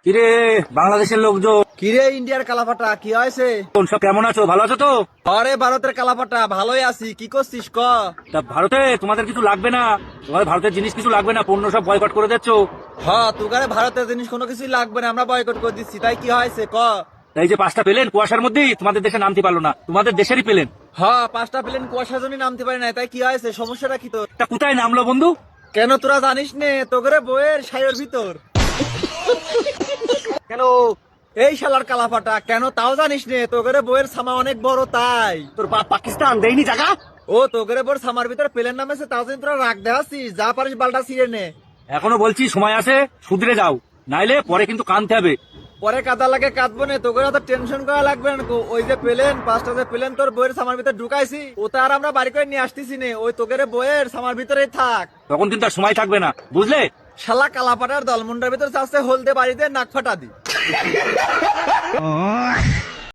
কিরে বাংলাদেশের লোকজন কিরে ইন্ডিয়ার কালাপাটা কি হয়েছে? সব কেমন আছো? ভালো আছো তো? আরে ভারতের কালাপাটা ভালোই আছি, কি করছিস ক? তা ভারতে তোমাদের কিছু লাগবে না? তোমাদের ভারতের জিনিস কিছু লাগবে না? পণ্য সব বয়কট করে দিচ্ছ। হ্যাঁ তুগারে ভারতের জিনিস কোনো কিছুই লাগবে না, আমরা বয়কট করে দিচ্ছি, তাই কি হয়েছে ক? এই যে 5টা প্লেন কুয়াশার মধ্যেই তোমাদের দেশে নামতে পারলো না, তোমাদের দেশেরই প্লেন। হ্যাঁ 5টা প্লেন কুয়াশার জন্য নামতে পারে না, তাই কি হয়েছে, সমস্যাটা কি তোর? তা কোথায় নামলো বন্ধু? কেন তোরা জানিস নে তোগরে বইয়ের সাইয়ের ভিতর? কেন? এই শালার কালাপাটা কেন তাও জানিস নে, তোগরে বইয়ের সামা অনেক বড় তাই। তোর বাপ পাকিস্তান দেয়নি জায়গা? ও তোগরে বইয়ের সামার ভিতর প্লেন নামেছে, তাও যদি তোরা রাগ দেখাচ্ছিস, যা পারিস বালটা ছিঁড়ে নে। এখনো বলছি সময় আছে, শুধরে যাও, নাইলে পরে কিন্তু কানতে হবে। পরে কাদা লাগে কাঁদবো না, তোকে তো টেনশন করা লাগবে না। ওই যে প্লেন 5টা যে প্লেন তোর বইয়ের সামার ভিতরে ঢুকাইছি, ওটা আর আমরা বাড়ি করে নিয়ে আসতেছি নে, ওই তোকে বইয়ের সামার ভিতরেই থাক। তখন কিন্তু আর সময় থাকবে না, বুঝলে? শালা কালাপাটার দলমুন্ডার ভিতর চাচ্ছে হলদে বাড়িতে নাক ফাটা দি।